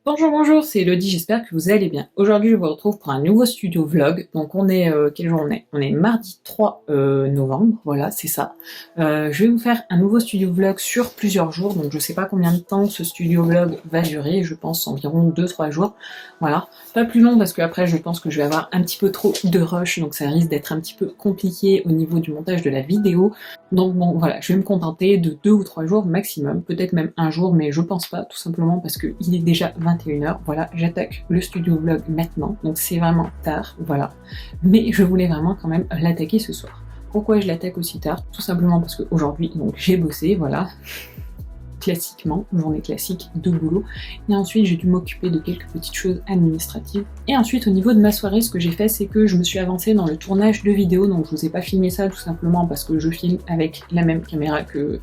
Bonjour, bonjour, c'est Elodie, j'espère que vous allez bien. Aujourd'hui, je vous retrouve pour un nouveau studio vlog. Donc, on est, quelle journée? On est mardi 3 novembre, voilà, c'est ça. Je vais vous faire un nouveau studio vlog sur plusieurs jours, donc je sais pas combien de temps ce studio vlog va durer, je pense environ 2-3 jours. Voilà, pas plus long parce que après, je pense que je vais avoir un petit peu trop de rush, donc ça risque d'être un petit peu compliqué au niveau du montage de la vidéo. Donc bon, voilà, je vais me contenter de 2 ou 3 jours maximum, peut-être même un jour, mais je pense pas, tout simplement parce que il est déjà 21h, voilà, j'attaque le studio vlog maintenant, donc c'est vraiment tard, voilà. Mais je voulais vraiment quand même l'attaquer ce soir. Pourquoi je l'attaque aussi tard? Tout simplement parce qu'aujourd'hui, donc j'ai bossé, voilà, classiquement, journée classique de boulot, et ensuite j'ai dû m'occuper de quelques petites choses administratives. Et ensuite au niveau de ma soirée, ce que j'ai fait, c'est que je me suis avancée dans le tournage de vidéos, donc je vous ai pas filmé ça tout simplement parce que je filme avec la même caméra que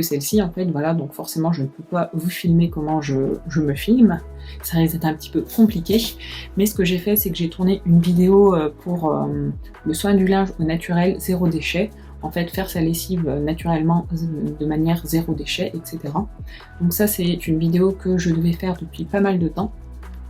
celle-ci en fait, voilà, donc forcément je ne peux pas vous filmer comment je me filme, ça risque d'être un petit peu compliqué, mais ce que j'ai fait, c'est que j'ai tourné une vidéo pour le soin du linge au naturel, zéro déchet, en fait faire sa lessive naturellement de manière zéro déchet, etc. Donc ça c'est une vidéo que je devais faire depuis pas mal de temps,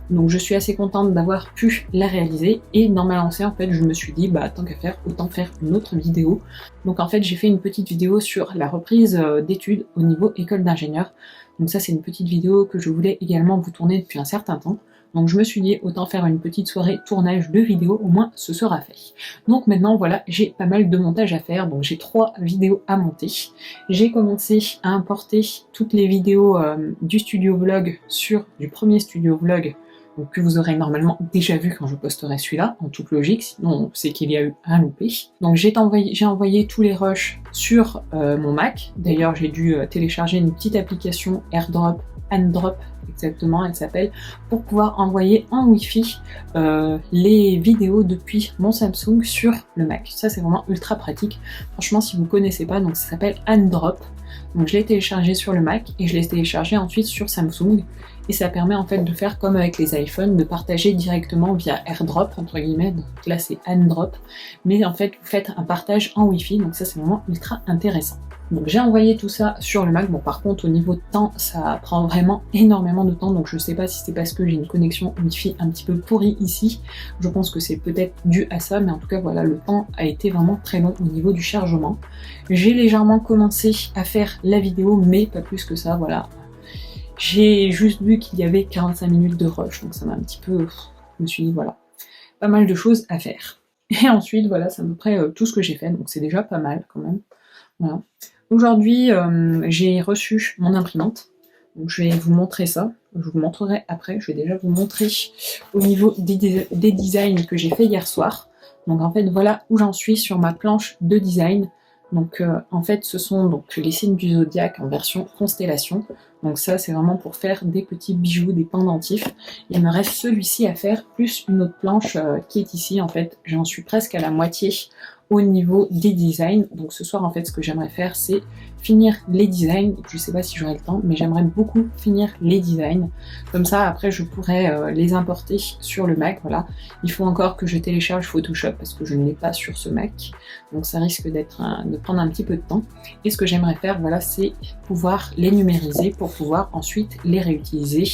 donc je suis assez contente d'avoir pu la réaliser, et dans ma lancée en fait je me suis dit bah tant qu'à faire, autant faire une autre vidéo. Donc en fait j'ai fait une petite vidéo sur la reprise d'études au niveau école d'ingénieur. Donc ça c'est une petite vidéo que je voulais également vous tourner depuis un certain temps. Donc je me suis dit autant faire une petite soirée tournage de vidéo, au moins ce sera fait. Donc maintenant voilà, j'ai pas mal de montage à faire, donc j'ai 3 vidéos à monter. J'ai commencé à importer toutes les vidéos du studio vlog du premier studio vlog, donc que vous aurez normalement déjà vu quand je posterai celui-là, en toute logique, sinon c'est qu'il y a eu un loupé. Donc j'ai envoyé tous les rushs sur mon Mac, d'ailleurs j'ai dû télécharger une petite application AirDrop, Handrop exactement elle s'appelle, pour pouvoir envoyer en Wi-Fi les vidéos depuis mon Samsung sur le Mac. Ça c'est vraiment ultra pratique, franchement si vous ne connaissez pas, donc ça s'appelle Handrop. Donc je l'ai téléchargé sur le Mac et je l'ai téléchargé ensuite sur Samsung, et ça permet en fait de faire comme avec les iPhones, de partager directement via AirDrop entre guillemets, donc là c'est Handrop, mais en fait vous faites un partage en Wi-Fi, donc ça c'est vraiment ultra intéressant. Donc j'ai envoyé tout ça sur le Mac, bon par contre au niveau de temps ça prend vraiment énormément de temps, donc je sais pas si c'est parce que j'ai une connexion Wi-Fi un petit peu pourrie ici, je pense que c'est peut-être dû à ça, mais en tout cas voilà, le temps a été vraiment très long au niveau du chargement. J'ai légèrement commencé à faire la vidéo, mais pas plus que ça, voilà. J'ai juste vu qu'il y avait 45 minutes de rush, donc ça m'a un petit peu... Je me suis dit voilà, pas mal de choses à faire. Et ensuite voilà, c'est à peu près tout ce que j'ai fait, donc c'est déjà pas mal quand même. Voilà. Aujourd'hui, j'ai reçu mon imprimante, donc je vais vous montrer ça, je vous montrerai après, je vais déjà vous montrer au niveau des designs que j'ai fait hier soir. Donc en fait voilà où j'en suis sur ma planche de design. Donc en fait ce sont donc les signes du zodiaque en version constellation. Donc ça c'est vraiment pour faire des petits bijoux, des pendentifs. Il me reste celui-ci à faire, plus une autre planche qui est ici. En fait j'en suis presque à la moitié au niveau des designs. Donc ce soir en fait ce que j'aimerais faire c'est finir les designs. Je sais pas si j'aurai le temps, mais j'aimerais beaucoup finir les designs. Comme ça après je pourrais les importer sur le Mac, voilà. Il faut encore que je télécharge Photoshop parce que je ne l'ai pas sur ce Mac. Donc ça risque de prendre un petit peu de temps. Et ce que j'aimerais faire, voilà, c'est pouvoir les numériser pour pouvoir ensuite les réutiliser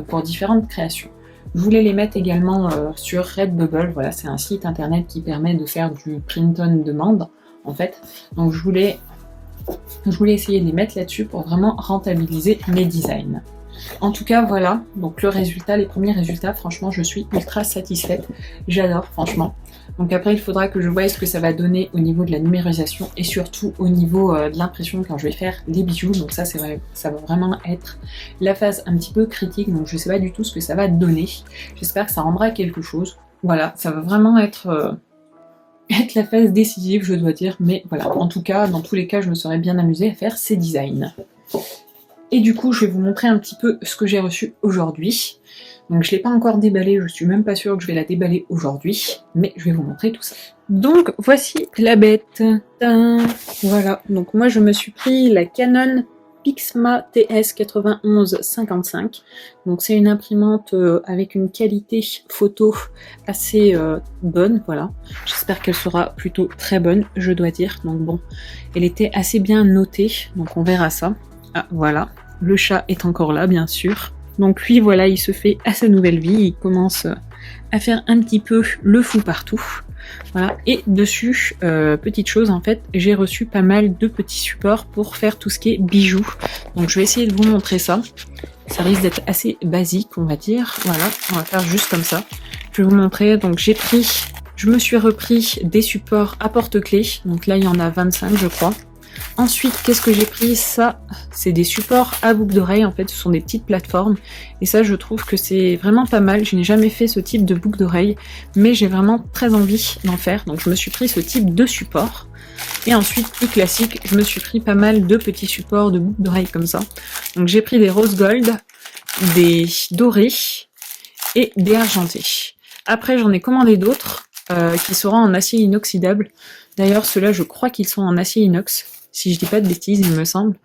pour différentes créations. Je voulais les mettre également sur Redbubble, voilà, c'est un site internet qui permet de faire du print on demand en fait. Donc je voulais essayer de les mettre là-dessus pour vraiment rentabiliser mes designs. En tout cas voilà, donc le résultat, les premiers résultats, franchement je suis ultra satisfaite, j'adore franchement. Donc après il faudra que je voie ce que ça va donner au niveau de la numérisation et surtout au niveau de l'impression quand je vais faire les bijoux. Donc ça c'est vrai, ça va vraiment être la phase un petit peu critique, donc je sais pas du tout ce que ça va donner. J'espère que ça rendra quelque chose. Voilà, ça va vraiment être la phase décisive je dois dire, mais voilà, en tout cas dans tous les cas je me serais bien amusée à faire ces designs. Et du coup, je vais vous montrer un petit peu ce que j'ai reçu aujourd'hui. Donc je ne l'ai pas encore déballé, je suis même pas sûre que je vais la déballer aujourd'hui, mais je vais vous montrer tout ça. Donc voici la bête. Tadam. Voilà, donc moi je me suis pris la Canon Pixma TS9155. Donc c'est une imprimante avec une qualité photo assez bonne, voilà. J'espère qu'elle sera plutôt très bonne, je dois dire. Donc bon, elle était assez bien notée, donc on verra ça. Ah voilà, le chat est encore là bien sûr. Donc lui, voilà, il se fait à sa nouvelle vie, il commence à faire un petit peu le fou partout. Voilà. Et dessus, petite chose, en fait, j'ai reçu pas mal de petits supports pour faire tout ce qui est bijoux. Donc je vais essayer de vous montrer ça. Ça risque d'être assez basique, on va dire. Voilà, on va faire juste comme ça. Je vais vous montrer, donc je me suis repris des supports à porte-clés. Donc là, il y en a 25, je crois. Ensuite, qu'est-ce que j'ai pris? Ça, c'est des supports à boucle d'oreille, en fait, ce sont des petites plateformes. Et ça, je trouve que c'est vraiment pas mal. Je n'ai jamais fait ce type de boucle d'oreille, mais j'ai vraiment très envie d'en faire. Donc je me suis pris ce type de support. Et ensuite, plus classique, je me suis pris pas mal de petits supports de boucle d'oreille comme ça. Donc j'ai pris des rose gold, des dorés et des argentés. Après, j'en ai commandé d'autres qui seront en acier inoxydable. D'ailleurs, ceux-là, je crois qu'ils sont en acier inox, si je dis pas de bêtises, il me semble.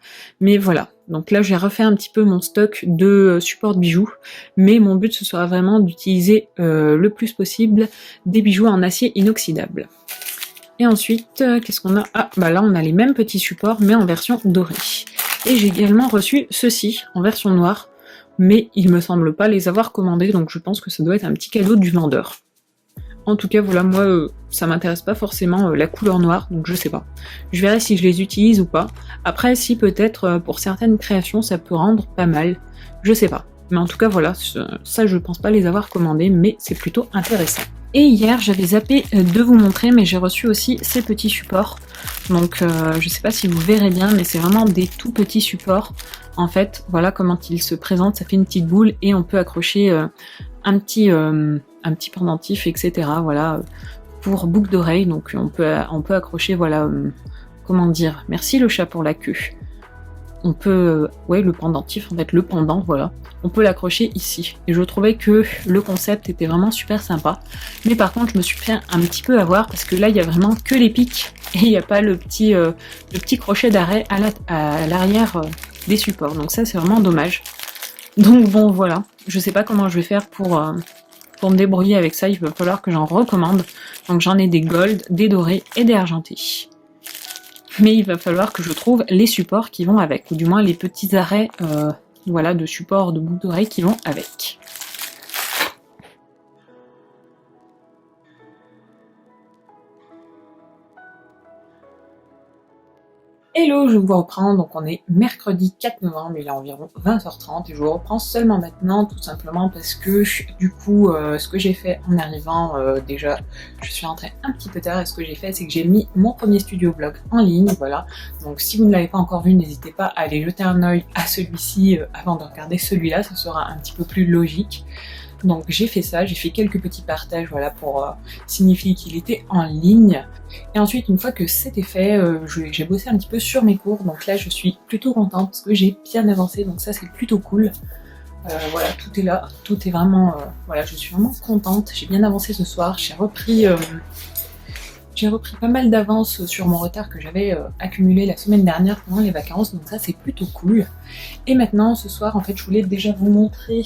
Mais voilà, donc là, j'ai refait un petit peu mon stock de supports de bijoux, mais mon but, ce sera vraiment d'utiliser le plus possible des bijoux en acier inoxydable. Et ensuite, qu'est-ce qu'on a? Ah, bah là, on a les mêmes petits supports, mais en version dorée. Et j'ai également reçu ceux-ci, en version noire, mais il me semble pas les avoir commandés, donc je pense que ça doit être un petit cadeau du vendeur. En tout cas, voilà, moi, ça m'intéresse pas forcément la couleur noire, donc je sais pas. Je verrai si je les utilise ou pas. Après, si peut-être pour certaines créations, ça peut rendre pas mal. Je sais pas. Mais en tout cas, voilà, ça, je pense pas les avoir commandés, mais c'est plutôt intéressant. Et hier, j'avais zappé de vous montrer, mais j'ai reçu aussi ces petits supports. Donc, je sais pas si vous verrez bien, mais c'est vraiment des tout petits supports. En fait, voilà comment ils se présentent. Ça fait une petite boule et on peut accrocher un petit pendentif, etc. Voilà, pour boucle d'oreille. Donc on peut accrocher, voilà, comment dire, merci le chat pour la queue. On peut, ouais, le pendentif, en fait, le pendant, voilà. On peut l'accrocher ici. Et je trouvais que le concept était vraiment super sympa. Mais par contre, je me suis fait un petit peu avoir parce que là, il y a vraiment que les pics et il n'y a pas le petit crochet d'arrêt à l'arrière des supports. Donc ça, c'est vraiment dommage. Donc bon, voilà. Je sais pas comment je vais faire pour me débrouiller avec ça. Il va falloir que j'en recommande. Donc j'en ai des gold, des dorés et des argentés. Mais il va falloir que je trouve les supports qui vont avec, ou du moins les petits arrêts voilà, de support de boucle d'oreille qui vont avec. Hello, je vous reprends, donc on est mercredi 4 novembre, il est environ 20h30 et je vous reprends seulement maintenant, tout simplement parce que du coup, ce que j'ai fait en arrivant, déjà, je suis rentrée un petit peu tard et ce que j'ai fait, c'est que j'ai mis mon premier studio vlog en ligne, voilà. Donc si vous ne l'avez pas encore vu, n'hésitez pas à aller jeter un œil à celui-ci avant de regarder celui-là, ce sera un petit peu plus logique. Donc j'ai fait ça, j'ai fait quelques petits partages, voilà, pour signifier qu'il était en ligne. Et ensuite, une fois que c'était fait, j'ai bossé un petit peu sur mes cours, donc là je suis plutôt contente parce que j'ai bien avancé, donc ça c'est plutôt cool. Voilà, tout est là, tout est vraiment, voilà, je suis vraiment contente, j'ai bien avancé ce soir, j'ai repris pas mal d'avance sur mon retard que j'avais accumulé la semaine dernière pendant les vacances, donc ça c'est plutôt cool. Et maintenant, ce soir, en fait, je voulais déjà vous montrer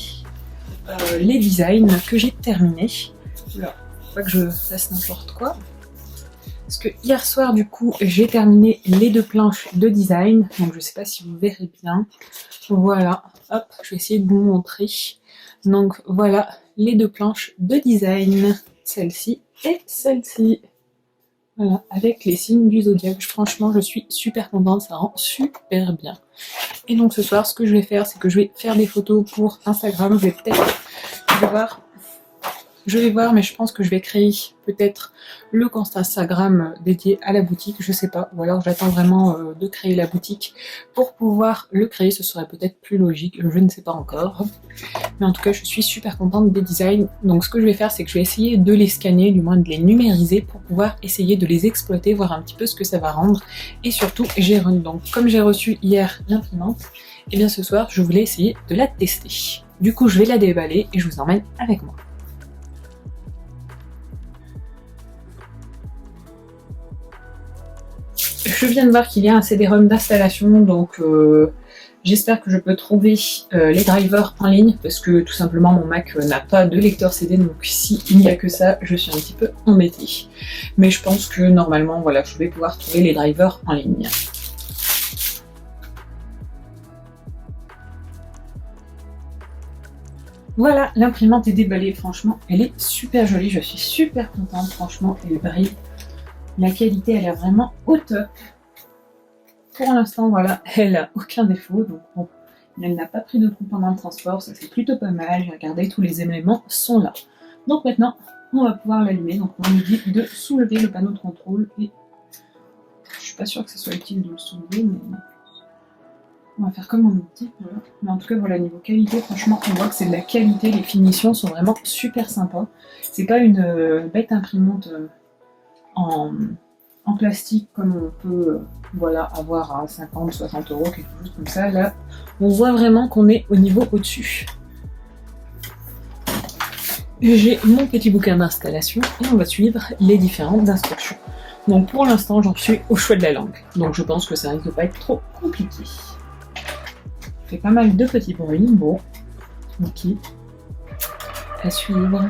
les designs que j'ai terminés. Oula, faut pas que je fasse n'importe quoi. Parce que hier soir, du coup, j'ai terminé les 2 planches de design. Donc je sais pas si vous verrez bien. Voilà, hop, je vais essayer de vous montrer. Donc voilà, les 2 planches de design. Celle-ci et celle-ci. Voilà, avec les signes du zodiaque. Franchement, je suis super contente, ça rend super bien. Et donc ce soir, ce que je vais faire, c'est que je vais faire des photos pour Instagram. Je vais voir, mais je pense que je vais créer peut-être le compte Instagram dédié à la boutique, je sais pas. Ou alors j'attends vraiment de créer la boutique pour pouvoir le créer, ce serait peut-être plus logique, je ne sais pas encore. Mais en tout cas, je suis super contente des designs. Donc ce que je vais faire, c'est que je vais essayer de les scanner, du moins de les numériser pour pouvoir essayer de les exploiter, voir un petit peu ce que ça va rendre. Et surtout, donc comme j'ai reçu hier l'imprimante, et bien ce soir, je voulais essayer de la tester. Du coup, je vais la déballer et je vous emmène avec moi. Je viens de voir qu'il y a un CD-ROM d'installation, donc j'espère que je peux trouver les drivers en ligne, parce que tout simplement mon Mac n'a pas de lecteur CD, donc s'il n'y a que ça, je suis un petit peu embêtée. Mais je pense que normalement, voilà, je vais pouvoir trouver les drivers en ligne. Voilà, l'imprimante est déballée, franchement, elle est super jolie, je suis super contente, franchement, elle brille. La qualité, elle est vraiment au top. Pour l'instant, voilà, elle a aucun défaut, donc bon, elle n'a pas pris de coup pendant le transport, ça c'est plutôt pas mal, j'ai regardé, tous les éléments sont là. Donc maintenant, on va pouvoir l'allumer, donc on nous dit de soulever le panneau de contrôle, et je suis pas sûre que ce soit utile de le soulever, mais on va faire comme on nous dit, voilà. Mais en tout cas, voilà, niveau qualité, franchement, on voit que c'est de la qualité, les finitions sont vraiment super sympas. C'est pas une bête imprimante en plastique comme on peut voilà, avoir à 50, 60 euros, quelque chose comme ça. Là, on voit vraiment qu'on est au niveau au-dessus. J'ai mon petit bouquin d'installation et on va suivre les différentes instructions. Donc pour l'instant, j'en suis au choix de la langue. Donc je pense que ça risque de pas être trop compliqué. Fait pas mal de petits bruits. Bon, ok. À suivre.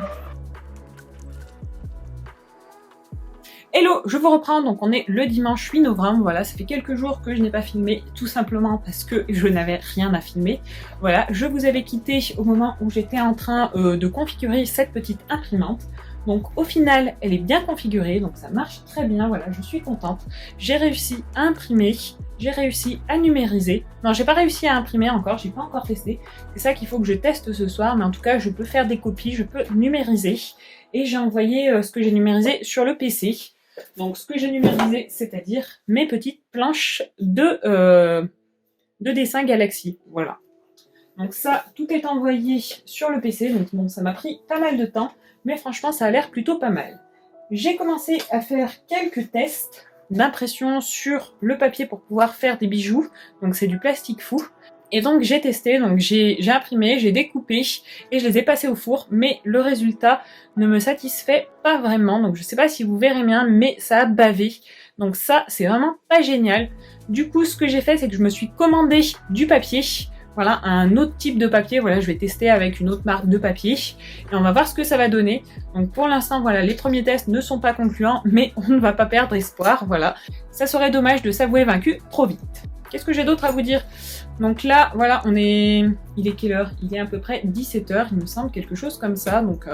Hello, je vous reprends, donc on est le dimanche 8 novembre, voilà, ça fait quelques jours que je n'ai pas filmé, tout simplement parce que je n'avais rien à filmer. Voilà, je vous avais quitté au moment où j'étais en train de configurer cette petite imprimante. Donc au final, elle est bien configurée, donc ça marche très bien, voilà, je suis contente. J'ai réussi à imprimer, j'ai réussi à numériser. Non, j'ai pas réussi à imprimer encore, j'ai pas encore testé. C'est ça qu'il faut que je teste ce soir, mais en tout cas, je peux faire des copies, je peux numériser. Et j'ai envoyé ce que j'ai numérisé sur le PC. Donc ce que j'ai numérisé, c'est-à-dire mes petites planches de dessin Galaxy. Voilà. Donc ça, tout est envoyé sur le PC. Donc bon, ça m'a pris pas mal de temps, mais franchement, ça a l'air plutôt pas mal. J'ai commencé à faire quelques tests d'impression sur le papier pour pouvoir faire des bijoux. Donc c'est du plastique fou. Et donc j'ai testé, donc j'ai imprimé, j'ai découpé et je les ai passés au four, mais le résultat ne me satisfait pas vraiment. Donc je sais pas si vous verrez bien, mais ça a bavé. Donc ça, c'est vraiment pas génial. Du coup, ce que j'ai fait, c'est que je me suis commandé du papier. Voilà, un autre type de papier. Voilà, je vais tester avec une autre marque de papier. Et on va voir ce que ça va donner. Donc pour l'instant, voilà, les premiers tests ne sont pas concluants, mais on ne va pas perdre espoir. Voilà, ça serait dommage de s'avouer vaincu trop vite. Qu'est-ce que j'ai d'autre à vous dire? Donc là, voilà, il est quelle heure? Il est à peu près 17h, il me semble, quelque chose comme ça. Donc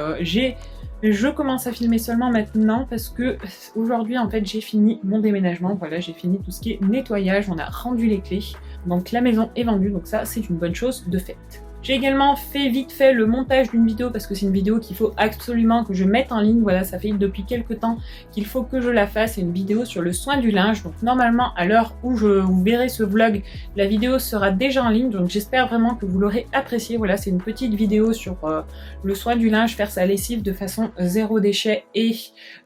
je commence à filmer seulement maintenant parce que aujourd'hui, en fait, j'ai fini mon déménagement. Voilà, j'ai fini tout ce qui est nettoyage, on a rendu les clés. Donc la maison est vendue, donc ça, c'est une bonne chose de fait. J'ai également fait vite fait le montage d'une vidéo parce que c'est une vidéo qu'il faut absolument que je mette en ligne. Voilà, ça fait depuis quelques temps qu'il faut que je la fasse. C'est une vidéo sur le soin du linge. Donc normalement, à l'heure où vous verrez ce vlog, la vidéo sera déjà en ligne. Donc j'espère vraiment que vous l'aurez appréciée. Voilà, c'est une petite vidéo sur le soin du linge, faire sa lessive de façon zéro déchet et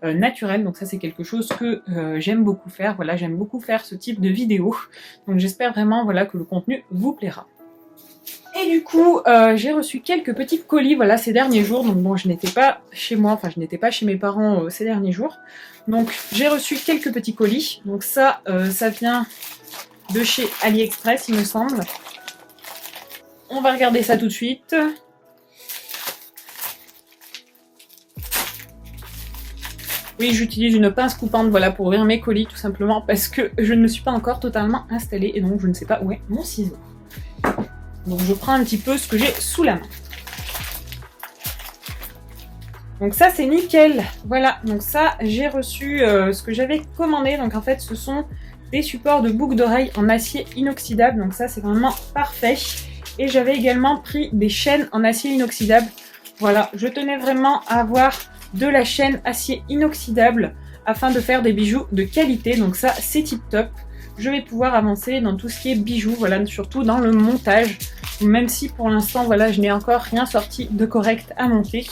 naturelle. Donc ça, c'est quelque chose que j'aime beaucoup faire. Voilà, j'aime beaucoup faire ce type de vidéo. Donc j'espère vraiment voilà, que le contenu vous plaira. Et du coup, j'ai reçu quelques petits colis, voilà, ces derniers jours. Donc bon, je n'étais pas chez moi, enfin, je n'étais pas chez mes parents ces derniers jours. Donc, j'ai reçu quelques petits colis. Donc ça, ça vient de chez AliExpress, il me semble. On va regarder ça tout de suite. Oui, j'utilise une pince coupante, voilà, pour ouvrir mes colis, tout simplement, parce que je ne me suis pas encore totalement installée, et donc je ne sais pas où est mon ciseau. Donc je prends un petit peu ce que j'ai sous la main. Donc ça c'est nickel. Voilà, donc ça j'ai reçu ce que j'avais commandé. Donc en fait ce sont des supports de boucles d'oreilles en acier inoxydable. Donc ça c'est vraiment parfait. Et j'avais également pris des chaînes en acier inoxydable. Voilà, je tenais vraiment à avoir de la chaîne acier inoxydable afin de faire des bijoux de qualité. Donc ça c'est tip top. Je vais pouvoir avancer dans tout ce qui est bijoux, voilà, surtout dans le montage. Même si pour l'instant, voilà, je n'ai encore rien sorti de correct à monter.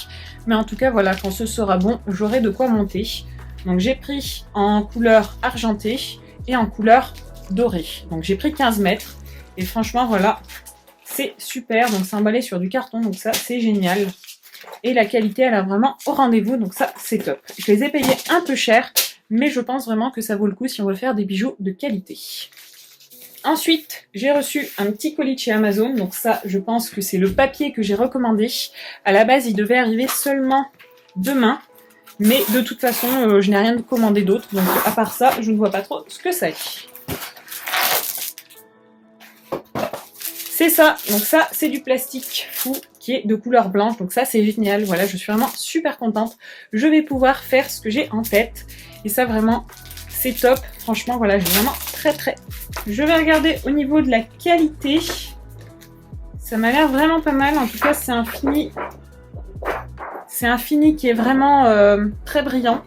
Mais en tout cas, voilà, quand ce sera bon, j'aurai de quoi monter. Donc j'ai pris en couleur argentée et en couleur dorée. Donc j'ai pris 15 mètres. Et franchement, voilà, c'est super. Donc c'est emballé sur du carton, donc ça, c'est génial. Et la qualité, elle est vraiment au rendez-vous, donc ça, c'est top. Je les ai payés un peu cher, mais je pense vraiment que ça vaut le coup si on veut faire des bijoux de qualité. Ensuite, j'ai reçu un petit colis de chez Amazon. Donc ça, je pense que c'est le papier que j'ai recommandé. À la base, il devait arriver seulement demain. Mais de toute façon, je n'ai rien commandé d'autre. Donc à part ça, je ne vois pas trop ce que c'est. C'est ça. Donc ça, c'est du plastique fou qui est de couleur blanche. Donc ça, c'est génial. Voilà, je suis vraiment super contente. Je vais pouvoir faire ce que j'ai en tête. Et ça, vraiment, c'est top. Franchement, voilà, j'ai vraiment très... Je vais regarder au niveau de la qualité. Ça m'a l'air vraiment pas mal. En tout cas, c'est un fini... C'est un fini qui est vraiment très brillant.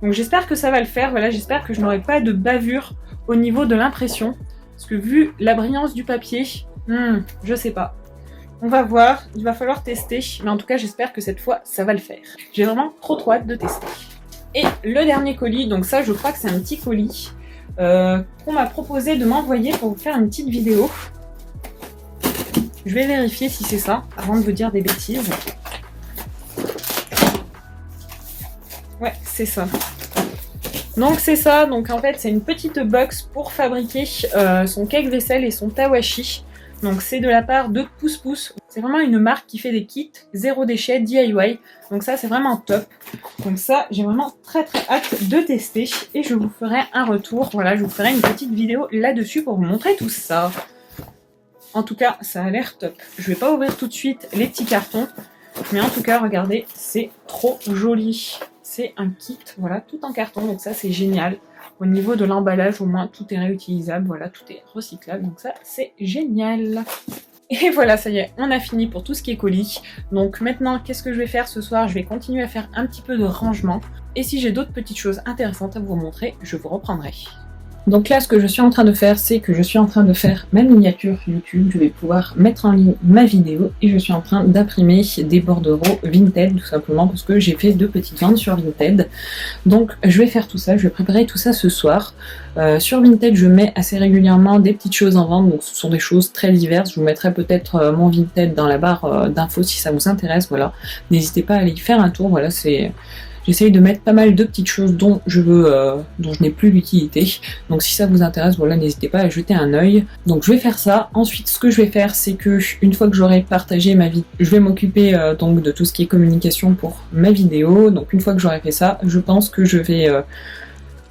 Donc j'espère que ça va le faire. Voilà, j'espère que je n'aurai pas de bavure au niveau de l'impression. Parce que vu la brillance du papier, je sais pas. On va voir, il va falloir tester. Mais en tout cas, j'espère que cette fois, ça va le faire. J'ai vraiment trop hâte de tester. Et le dernier colis, donc ça, je crois que c'est un petit colis qu'on m'a proposé de m'envoyer pour vous faire une petite vidéo. Je vais vérifier si c'est ça, avant de vous dire des bêtises. Ouais, c'est ça. Donc c'est ça, donc en fait c'est une petite box pour fabriquer son cake vaisselle et son tawashi. Donc c'est de la part de Pouce Pouce. C'est vraiment une marque qui fait des kits zéro déchet DIY. Donc ça c'est vraiment top. Donc ça j'ai vraiment très hâte de tester et je vous ferai un retour. Voilà, je vous ferai une petite vidéo là-dessus pour vous montrer tout ça. En tout cas ça a l'air top. Je vais pas ouvrir tout de suite les petits cartons. Mais en tout cas regardez, c'est trop joli. C'est un kit, voilà, tout en carton, donc ça c'est génial. Au niveau de l'emballage, au moins tout est réutilisable, voilà, tout est recyclable, donc ça c'est génial. Et voilà, ça y est, on a fini pour tout ce qui est colis. Donc maintenant, qu'est-ce que je vais faire ce soir? Je vais continuer à faire un petit peu de rangement. Et si j'ai d'autres petites choses intéressantes à vous montrer, je vous reprendrai. Donc là, ce que je suis en train de faire, c'est que je suis en train de faire ma miniature YouTube. Je vais pouvoir mettre en ligne ma vidéo et je suis en train d'imprimer des bordereaux Vinted, tout simplement parce que j'ai fait 2 petites ventes sur Vinted. Donc je vais faire tout ça, je vais préparer tout ça ce soir. Sur Vinted, je mets assez régulièrement des petites choses en vente, donc ce sont des choses très diverses. Je vous mettrai peut-être mon Vinted dans la barre d'infos si ça vous intéresse, voilà. N'hésitez pas à aller y faire un tour, voilà, c'est... J'essaye de mettre pas mal de petites choses dont je n'ai plus l'utilité. Donc si ça vous intéresse, voilà, n'hésitez pas à jeter un œil. Donc je vais faire ça. Ensuite, ce que je vais faire, c'est que une fois que j'aurai partagé ma vie, je vais m'occuper donc de tout ce qui est communication pour ma vidéo. Donc une fois que j'aurai fait ça, je pense que je vais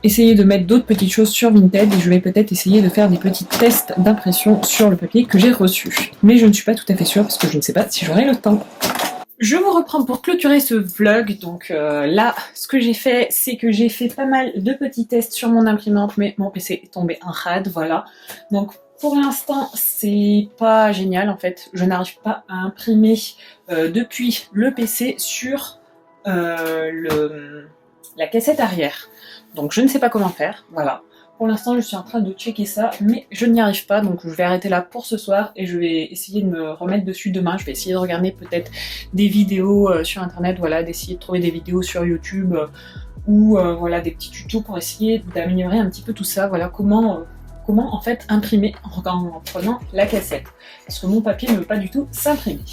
essayer de mettre d'autres petites choses sur Vinted et je vais peut-être essayer de faire des petits tests d'impression sur le papier que j'ai reçu. Mais je ne suis pas tout à fait sûre parce que je ne sais pas si j'aurai le temps. Je vous reprends pour clôturer ce vlog. Donc là, ce que j'ai fait, c'est que j'ai fait pas mal de petits tests sur mon imprimante, mais mon PC est tombé en rade, voilà. Donc pour l'instant, c'est pas génial en fait. Je n'arrive pas à imprimer depuis le PC sur la cassette arrière. Donc je ne sais pas comment faire, voilà. Pour l'instant, je suis en train de checker ça, mais je n'y arrive pas, donc je vais arrêter là pour ce soir et je vais essayer de me remettre dessus demain. Je vais essayer de regarder peut-être des vidéos sur internet, voilà, d'essayer de trouver des vidéos sur YouTube ou voilà, des petits tutos pour essayer d'améliorer un petit peu tout ça, voilà, comment en fait imprimer en prenant la cassette. Parce que mon papier ne veut pas du tout s'imprimer.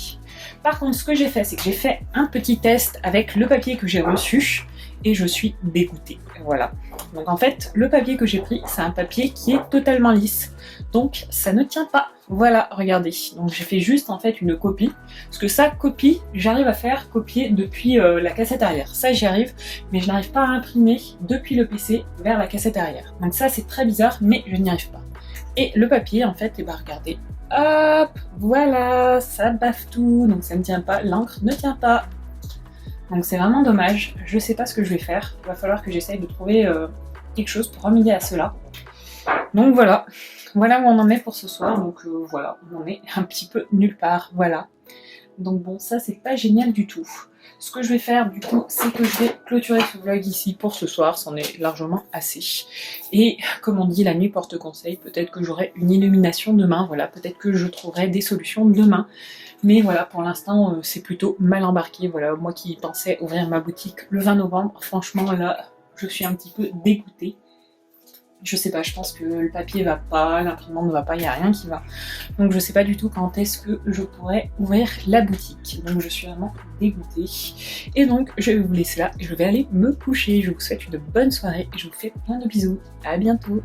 Par contre, ce que j'ai fait, c'est que j'ai fait un petit test avec le papier que j'ai reçu et je suis dégoûtée, voilà. Donc en fait, le papier que j'ai pris, c'est un papier qui est totalement lisse, donc ça ne tient pas. Voilà, regardez. Donc j'ai fait juste en fait une copie, parce que ça, copie, j'arrive à faire copier depuis la cassette arrière. Ça, j'y arrive, mais je n'arrive pas à imprimer depuis le PC vers la cassette arrière. Donc ça, c'est très bizarre, mais je n'y arrive pas. Et le papier, en fait, et bah regardez, hop, voilà, ça baffe tout, donc ça ne tient pas, l'encre ne tient pas. Donc c'est vraiment dommage, je sais pas ce que je vais faire, il va falloir que j'essaye de trouver quelque chose pour remédier à cela. Donc voilà, voilà où on en est pour ce soir, donc voilà, on en est un petit peu nulle part, voilà. Donc bon, ça c'est pas génial du tout. Ce que je vais faire du coup, c'est que je vais clôturer ce vlog ici pour ce soir, c'en est largement assez. Et comme on dit, la nuit porte conseil, peut-être que j'aurai une illumination demain, voilà, peut-être que je trouverai des solutions demain. Mais voilà, pour l'instant, c'est plutôt mal embarqué. Voilà, moi qui pensais ouvrir ma boutique le 20 novembre, franchement, là, je suis un petit peu dégoûtée. Je sais pas, je pense que le papier va pas, l'imprimante ne va pas, il n'y a rien qui va. Donc je sais pas du tout quand est-ce que je pourrais ouvrir la boutique. Donc je suis vraiment dégoûtée. Et donc je vais vous laisser là et je vais aller me coucher. Je vous souhaite une bonne soirée et je vous fais plein de bisous. À bientôt.